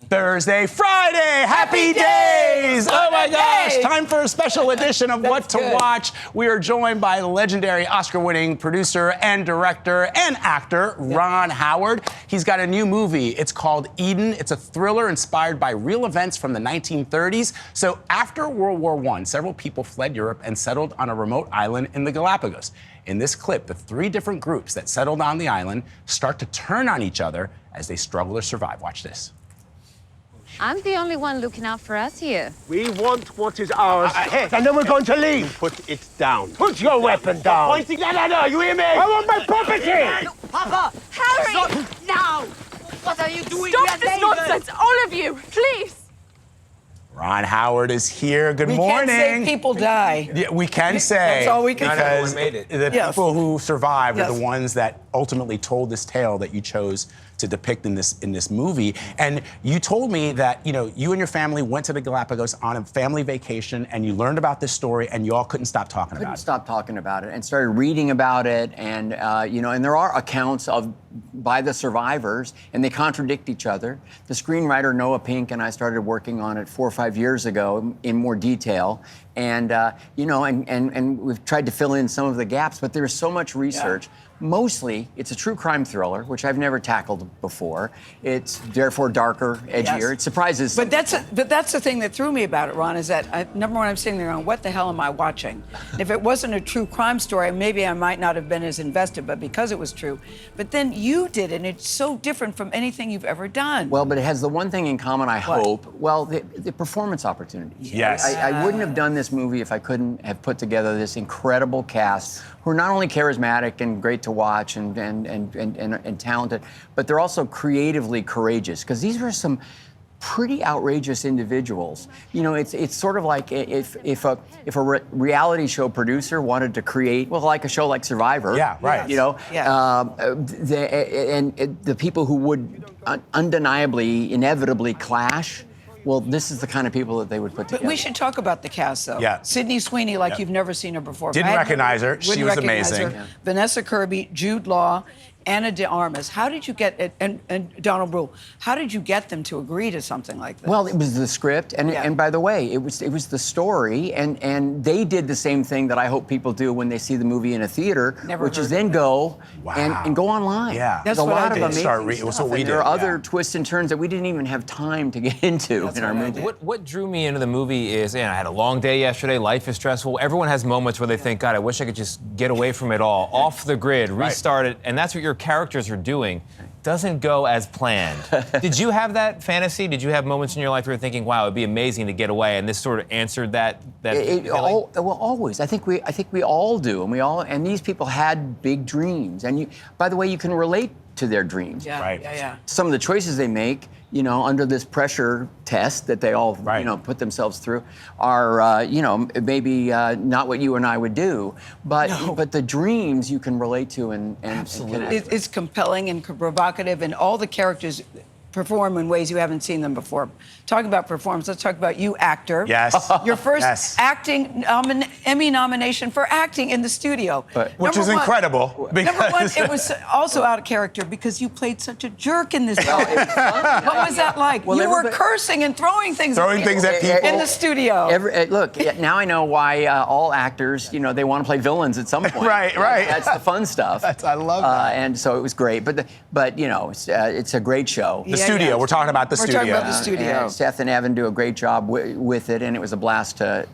Thursday, Friday, happy days! Oh my gosh, Yay. time for a special edition of What to Watch. We are joined by the legendary Oscar-winning producer and director and actor, Ron Howard. He's got a new movie. It's called Eden. It's a thriller inspired by real events from the 1930s. So after World War I, several people fled Europe and settled on a remote island in the Galapagos. In this clip, the three different groups that settled on the island start to turn on each other as they struggle to survive. Watch this. I'm the only one looking out for us here. We want what is ours, and then we're going to leave. Put it down. Put your weapon down. Pointing that at her, you hear me? I want my property! Papa! Harry! Stop now! What are you doing? Stop this nonsense, all of you, please! Ron Howard is here. Good We morning. can't say people die. Yeah, we can say. That's all we can say. Because Everyone made it. the Yes. people who survived are Yes. the ones that ultimately told this tale that you chose to depict in this movie. And you told me that, you and your family went to the Galapagos on a family vacation and you learned about this story and you all couldn't stop talking about Couldn't it. stop talking about it and started reading about it, and and there are accounts by the survivors, and they contradict each other. The screenwriter Noah Pink and I started working on it 4 or 5 years ago in more detail, and and we've tried to fill in some of the gaps, but there's so much research. Mostly, it's a true crime thriller, which I've never tackled before. It's therefore darker, edgier. Yes. It surprises. But that's the thing that threw me about it, Ron, is that number one, I'm sitting there going, what the hell am I watching? And if it wasn't a true crime story, maybe I might not have been as invested, but because it was true. But then you did it, and it's so different from anything you've ever done. Well, but it has the one thing in common, I hope. Well, the performance opportunities. Yes. I wouldn't have done this movie if I couldn't have put together this incredible cast who are not only charismatic and great to watch and talented, but they're also creatively courageous, because these were some pretty outrageous individuals. It's sort of like if a reality show producer wanted to create, like a show like Survivor. Yeah, right. The people who would undeniably, inevitably clash. Well, this is the kind of people that they would put together. But we should talk about the cast, though. Yeah. Sydney Sweeney, you've never seen her before. Didn't recognize her. She Wouldn't was recognize amazing. her. Vanessa Kirby, Jude Law, Anna de Armas. How did you get it? And Donald Brule. How did you get them to agree to something like this? Well, it was the script, and by the way, it was the story, and they did the same thing that I hope people do when they see the movie in a theater, which is then go and go online. Yeah. That's There's a what I lot of did. amazing That's stuff, what we and there are did, other twists and turns that we didn't even have time to get into in our movie. What drew me into the movie is, I had a long day yesterday, life is stressful. Everyone has moments where they think, God, I wish I could just get away from it all, off the grid, restart it, and that's what your characters are doing. Doesn't go as planned. Did you have that fantasy? Did you have moments in your life where you're thinking, wow, it'd be amazing to get away, and this sort of answered that feeling? Always. I think we all do, and these people had big dreams, and by the way, you can relate to their dreams. Yeah, Right. yeah. Some of the choices they make, under this pressure test that they all, put themselves through, are, maybe not what you and I would do, but the dreams you can relate to and connect. It's compelling and provocative, and all the characters perform in ways you haven't seen them before. Talking about performance, let's talk about you, actor. Yes. Your first Yes. acting Emmy nomination for acting in the studio. Which is incredible. Number one, it was also out of character because you played such a jerk in this movie. What was that like? Well, you were everybody- cursing and throwing things Throwing things at people. in the studio. Look, now I know why all actors, they want to play villains at some point. Right. That's the fun stuff. I love that. And so it was great, but it's a great show. The studio. We're talking about the studio. We're talking about the studio. And Seth and Evan do a great job with it, and it was a blast to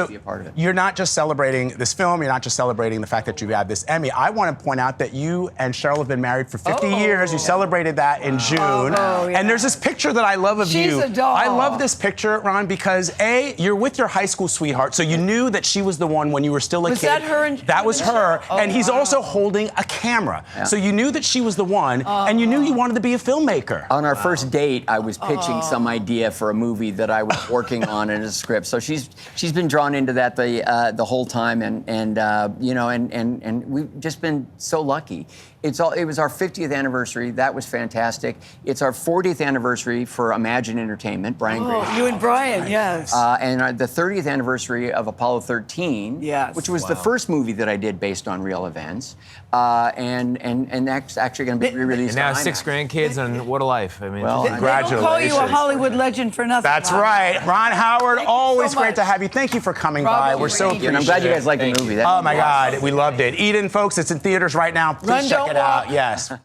be a part of it. You're not just celebrating this film, you're not just celebrating the fact that you have this Emmy. I want to point out that you and Cheryl have been married for 50 years. You celebrated that in June. And there's this picture that I love of you. She's a doll. I love this picture, Ron, because A, you're with your high school sweetheart, so you knew that she was the one when you were still a kid. Was that her and- That was her. Oh, and he's wow. also holding a camera. So you knew that she was the one, and you knew you wanted to be a filmmaker. On our first date, I was pitching some idea for a movie that I was working on in a script. So she's been drawn into that the whole time, and we've just been so lucky. It was our 50th anniversary. That was fantastic. It's our 40th anniversary for Imagine Entertainment, Brian Gray. You and Brian, yes. And the 30th anniversary of Apollo 13, Yes. which was the first movie that I did based on real events. And that's actually going to be re-released. And now on 6 IMAX. grandkids, and what a life. I mean, Well, They don't call you a Congratulations. Hollywood legend for nothing. That's Ron. right. Ron Howard, Thank you so always great much. to have you. Thank you for coming Bravo, by. We're so Thank you. And I'm glad you guys liked the movie. That Oh means my a lot. God, we loved it. Eden, folks, it's in theaters right now. Please Run, check don't it out. walk. Yes.